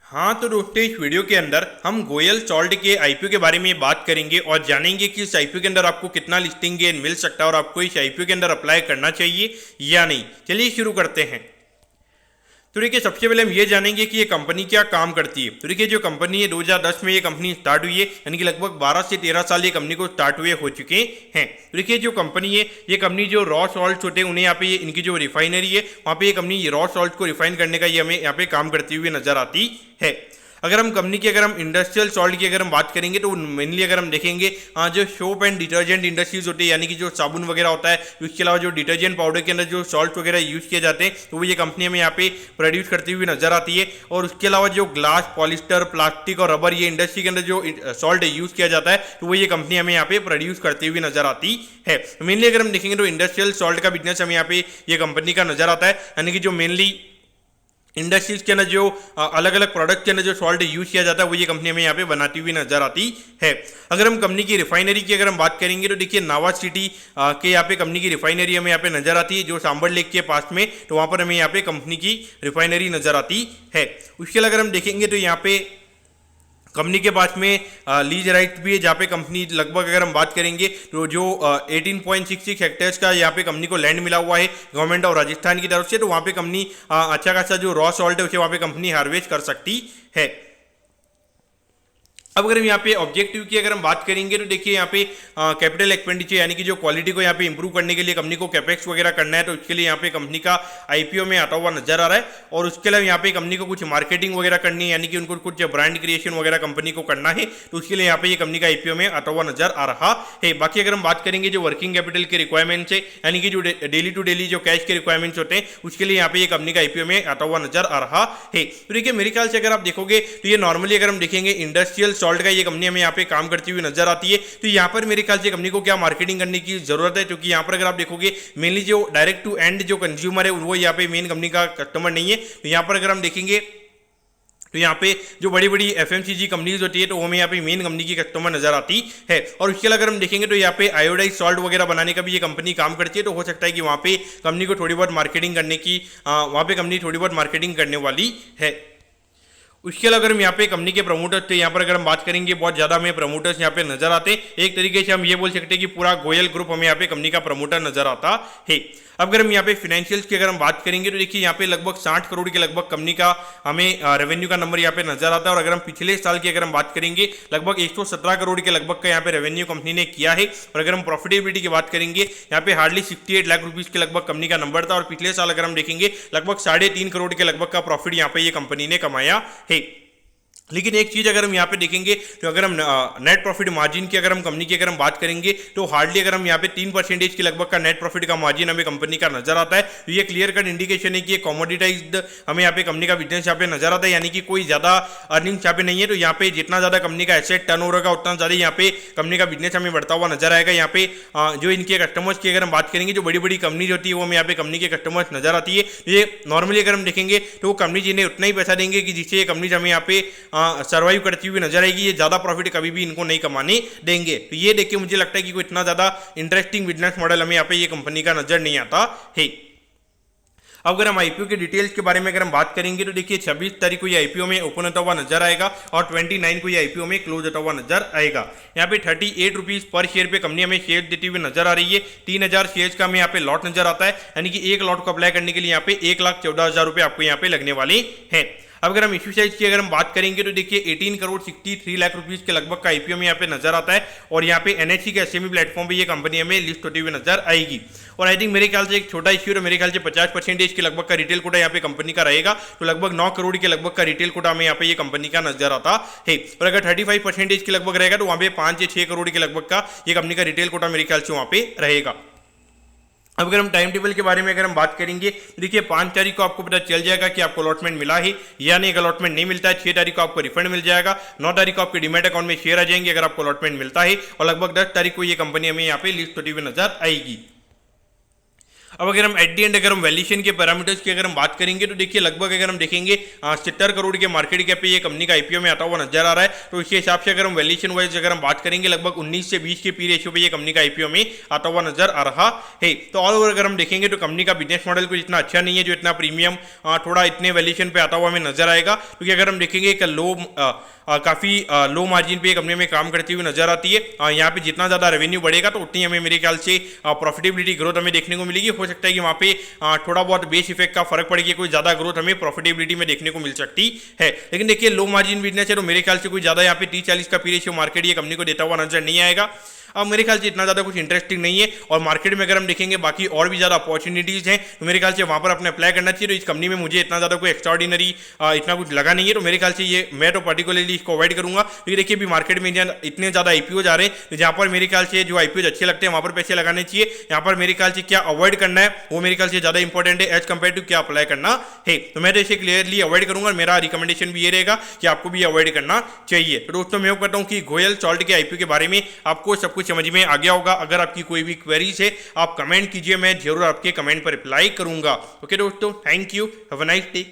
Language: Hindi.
हाँ तो दोस्तों, इस वीडियो के अंदर हम गोयल सॉल्ट के आईपीओ के बारे में बात करेंगे और जानेंगे कि इस आईपीओ के अंदर आपको कितना लिस्टिंग गेन मिल सकता है और आपको इस आईपीओ के अंदर अप्लाई करना चाहिए या नहीं। चलिए शुरू करते हैं। तो देखिए, सबसे पहले हम ये जानेंगे कि ये कंपनी क्या काम करती है। तो देखिए, जो कंपनी है 2010 में ये कंपनी स्टार्ट हुई है, यानी कि लगभग 12 से 13 साल ये कंपनी को स्टार्ट हुए हो चुके हैं। तो देखिए, जो कंपनी है, ये कंपनी जो रॉ सॉल्ट होते हैं उन्हें यहाँ पे इनकी जो रिफाइनरी है वहाँ पे ये कंपनी रॉ सॉल्ट को रिफाइन करने का ये हमें यहाँ पे काम करती हुई नजर आती है। अगर हम कंपनी की इंडस्ट्रियल सॉल्ट की अगर हम बात करेंगे तो मेनली अगर हम देखेंगे जो सोप एंड डिटर्जेंट इंडस्ट्रीज होती है, यानी कि जो साबुन वगैरह होता है, उसके अलावा जो डिटर्जेंट पाउडर के अंदर जो सॉल्ट वगैरह यूज़ किए जाते हैं तो वो ये कंपनी हमें यहाँ पे प्रोड्यूस करती हुई नजर आती है। और उसके अलावा जो ग्लास, पॉलिस्टर, प्लास्टिक और रबर ये इंडस्ट्री के अंदर जो सॉल्ट यूज़ किया जाता है तो वो ये कंपनी हमें यहाँ पे प्रोड्यूस करती हुई नजर आती है। मेनली अगर हम देखेंगे तो इंडस्ट्रियल सॉल्ट का बिजनेस हमें यहाँ पे ये कंपनी का नजर आता है, यानी कि जो मेनली इंडस्ट्रीज के अंदर जो अलग अलग प्रोडक्ट के अंदर जो सॉल्ट यूज किया जाता है वो ये कंपनी हमें यहाँ पे बनाती हुई नजर आती है। अगर हम कंपनी की रिफाइनरी की अगर हम बात करेंगे तो देखिए, नावा सिटी के यहाँ पे कंपनी की रिफाइनरी हमें यहाँ पे नजर आती है, जो सांबर लेक के पास में, तो वहाँ पर हमें यहाँ पे कंपनी की रिफाइनरी नजर आती है। उसके अलावा अगर हम देखेंगे तो यहाँ पे कंपनी के पास में लीज राइट भी है, जहाँ पे कंपनी लगभग अगर हम बात करेंगे तो जो 18.66 हेक्टेयर्स का यहाँ पे कंपनी को लैंड मिला हुआ है गवर्नमेंट और राजस्थान की तरफ से, तो वहाँ पे कंपनी अच्छा खासा जो रॉ सॉल्ट है उसे वहाँ पे कंपनी हार्वेस्ट कर सकती है। अब अगर हम यहाँ पे ऑब्जेक्टिव की अगर हम बात करेंगे तो देखिए, यहाँ पे कैपिटल एक्सपेंडिचर यानी कि जो क्वालिटी को यहाँ पे इंप्रूव करने के लिए कंपनी को कैपेक्स वगैरह करना है, तो उसके लिए यहाँ पे कंपनी का आईपीओ में आता हुआ नजर आ रहा है। और उसके अलावा यहाँ पे कंपनी को कुछ मार्केटिंग वगैरह करनी है, यानी कि उनको कुछ ब्रांड क्रिएशन वगैरह कंपनी को करना है, तो उसके लिए यहाँ पे ये कंपनी का आईपीओ में आता हुआ नजर आ रहा है। बाकी अगर हम बात करेंगे जो वर्किंग कैपिटल के रिक्वायरमेंट्स है, यानी कि जो डेली टू डेली जो कैश के रिक्वायरमेंट्स होते हैं, उसके लिए यहाँ पे ये कंपनी का आईपीओ में आता हुआ नजर आ रहा है। तो देखिए, मेरे ख्याल से अगर आप देखोगे तो ये नॉर्मली अगर हम देखेंगे इंडस्ट्रियल सॉल्ट का ये कंपनी हमें यहाँ पे काम करती हुई नजर आती है। तो यहाँ पर मेरे ख्याल से कंपनी को क्या मार्केटिंग करने की जरूरत है, क्योंकि यहाँ पर अगर आप देखोगे मेनली जो डायरेक्ट टू एंड जो कंज्यूमर है वो यहाँ पे मेन कंपनी का कस्टमर नहीं है। तो यहाँ पर अगर हम देखेंगे तो यहाँ पे जो बड़ी बड़ी एफएमसीजी कंपनीज होती है तो वो हमें यहाँ पे मेन कंपनी की कस्टमर नजर आती है। और उसके अलावा अगर हम देखेंगे तो यहाँ पे आयोडाइज सॉल्ट वगैरह बनाने का भी ये कंपनी काम करती है, तो हो सकता है कि वहाँ पे कंपनी को थोड़ी बहुत मार्केटिंग करने की वहाँ पे कंपनी थोड़ी बहुत मार्केटिंग करने वाली है। उसके अलावा अगर हम यहाँ पे कंपनी के प्रमोटर्स थे, यहाँ पर अगर हम बात करेंगे बहुत ज़्यादा हमें प्रमोटर्स यहाँ पे नजर आते हैं। एक तरीके से हम ये बोल सकते हैं कि पूरा गोयल ग्रुप हमें यहाँ पे कंपनी का प्रमोटर नजर आता है। अब अगर हम यहाँ पे फाइनेंशियल्स की अगर हम बात करेंगे तो देखिए, यहाँ पे लगभग 60 करोड़ के लगभग कंपनी का हमें रेवेन्यू का नंबर यहाँ पे नजर आता है। और अगर हम पिछले साल की अगर हम बात करेंगे लगभग 117 करोड़ के लगभग का यहाँ पे रेवेन्यू कंपनी ने किया है। और अगर हम प्रॉफिटेबिलिटी की बात करेंगे, यहाँ पे हार्डली 68 लाख रुपीज के लगभग कंपनी का नंबर था। और पिछले साल अगर हम देखेंगे लगभग 3.5 करोड़ के लगभग का प्रॉफिट यहाँ पे ये कंपनी ने कमाया है। लेकिन एक चीज़ अगर हम यहाँ पे देखेंगे तो अगर हम नेट प्रॉफिट मार्जिन की अगर हम कंपनी की अगर हम बात करेंगे तो हार्डली अगर हम यहाँ पे 3% के लगभग का नेट प्रॉफिट का मार्जिन हमें कंपनी का नजर आता है। तो ये क्लियर कट इंडिकेशन है कि ये कॉमोडिटाइज्ड हमें यहाँ पे कंपनी का बिजनेस यहाँ पे नजर आता है, यानी कि कोई ज़्यादा अर्निंग्स यहाँ पे नहीं है। तो यहाँ पे जितना ज़्यादा कंपनी का एसेट टर्नओवर होगा उतना ज़्यादा यहाँ पे कंपनी का बिजनेस हमें बढ़ता हुआ नजर आएगा। यहाँ पे जो इनके कस्टमर्स की अगर हम बात करेंगे, जो बड़ी बड़ी कंपनीज होती है वो हमें यहाँ पे कंपनी के कस्टमर्स नजर आती है। ये नॉर्मली अगर हम देखेंगे तो वो कंपनीज इन्हें उतना ही पैसा देंगे कि जिससे ये कंपनीज हमें यहाँ पे सर्वाइव करती हुई नजर आएगी। ये ज्यादा प्रॉफिट कभी भी इनको नहीं कमाने देंगे। तो ये देख के मुझे लगता है कि कोई इतना ज्यादा इंटरेस्टिंग बिजनेस मॉडल हमें यहाँ पे ये कंपनी का नजर नहीं आता है। अब अगर हम आईपीओ के डिटेल्स के बारे में अगर हम बात करेंगे तो देखिए, 26 तारीख को ये आईपीओ में ओपन होता हुआ नजर आएगा और 29 को ये आईपीओ में क्लोज होता हुआ नजर आएगा। यहाँ पे 38 रुपीज पर शेयर पे कंपनी हमें शेयर देती हुई नजर आ रही है। 3000 शेयर्स का हमें यहाँ पे लॉट नजर आता है, यानी कि एक लॉट को अप्लाई करने के लिए यहाँ पे 1,14,000 रुपए आपको यहाँ पे लगने वाले हैं। अब अगर हम इश्यू साइज की अगर हम बात करेंगे तो देखिए, 18 करोड़ 63 लाख रुपीस के लगभग का आईपीओ में यहाँ पे नजर आता है। और यहाँ पे एनएससी के एसएमई प्लेटफॉर्म पे ये कंपनी हमें लिस्ट होती हुई नजर आएगी। और आई थिंक मेरे ख्याल से एक छोटा इश्यू है, मेरे ख्याल से 50% के लगभग का रिटेल कोटा यहाँ पे कंपनी का रहेगा। तो लगभग 9 करोड़ के लगभग का रिटेल कोटा हमें यहाँ पे ये कंपनी का नजर आता है। और अगर 35% के लगभग रहेगा तो वहाँ पे 5 से 6 करोड़ के लगभग का ये कंपनी का रिटेल कोटा मेरे ख्याल से वहाँ पे रहेगा। अब अगर हम टाइम टेबल के बारे में अगर हम बात करेंगे, देखिए 5 तारीख को आपको पता चल जाएगा कि आपको अलॉटमेंट मिला है या नहीं। अगर अलॉटमेंट नहीं मिलता है 6 तारीख को आपको रिफंड मिल जाएगा। 9 तारीख को आपके डीमैट अकाउंट में शेयर आ जाएंगे अगर आपको अलॉटमेंट मिलता है। और लगभग 10 तारीख को ये कंपनी हमें यहाँ पे लिस्ट होती हुई नजर आएगी। अब अगर हम एट दी एंड अगर हम वैल्यूएशन के पैरामीटर्स की अगर हम बात करेंगे तो देखिए लगभग अगर हम देखेंगे 70 करोड़ के मार्केट कैप पे ये कंपनी का आईपीओ में आता हुआ नजर आ रहा है। तो इसके हिसाब से अगर हम वैल्यूएशन वाइज अगर हम बात करेंगे लगभग 19 से 20 के पी रेशियो पे ये कंपनी का आईपीओ में आता हुआ नजर आ रहा है। तो ऑल ओवर अगर हम देखेंगे तो कंपनी का बिजनेस मॉडल कुछ इतना अच्छा नहीं है जो इतना प्रीमियम थोड़ा इतने वैल्यूएशन पे आता हुआ हमें नजर आएगा, क्योंकि अगर हम देखेंगे एक काफी लो मार्जिन पे कंपनी में काम करती हुई नजर आती है। यहाँ पे जितना ज्यादा रेवेन्यू बढ़ेगा तो उतनी हमें मेरे ख्याल से प्रॉफिटेबिलिटी ग्रोथ हमें देखने को मिलेगी। हो सकता है कि वहाँ पे थोड़ा बहुत बेस इफेक्ट का फर्क पड़ेगा, कोई ज्यादा ग्रोथ हमें प्रॉफिटेबिलिटी में देखने को मिल सकती है। लेकिन देखिए लो मार्जिन बिजनेस है तो मेरे ख्याल से कोई ज्यादा यहाँ पे 30-40 का पी रेशियो मार्केट ये कंपनी को देता हुआ नजर नहीं आएगा। अब मेरे ख्याल से इतना ज़्यादा कुछ इंटरेस्टिंग नहीं है, और मार्केट में अगर हम देखेंगे बाकी और भी ज़्यादा अपॉर्चुनिटीज़ हैं तो मेरे ख्याल से वहाँ पर अपने अप्लाई करना चाहिए। तो इस कंपनी में मुझे इतना ज़्यादा कोई एक्स्ट्राऑर्डिनरी इतना कुछ लगा नहीं है, तो मेरे ख्याल से ये मैं तो पर्टिकुलरली इसको अवॉइड करूँगा। क्योंकि देखिए अभी मार्केट में इतने ज़्यादा आईपीओ जा रहे हैं जहाँ पर मेरे ख्याल से जो आईपीओ अच्छे लगते हैं वहाँ पर पैसे लगाने चाहिए। यहाँ पर मेरे ख्याल से क्या अवॉइड करना है वो मेरे ख्याल से ज़्यादा इंपॉर्टेंट है एज कम्पेयर टू क्या अप्लाई करना है। तो मैं तो इसे क्लियरली अवॉइड करूँगा, और मेरा रिकमेंडेशन भी ये रहेगा कि आपको भी अवॉइड करना चाहिए। तो दोस्तों मैं कहता हूँ कि गोयल सॉल्ट के आईपीओ के बारे में आपको सब कुछ समझ में आ गया होगा। अगर आपकी कोई भी क्वेरीज है आप कमेंट कीजिए, मैं जरूर आपके कमेंट पर रिप्लाई करूंगा। ओके दोस्तों, thank you, have a nice day.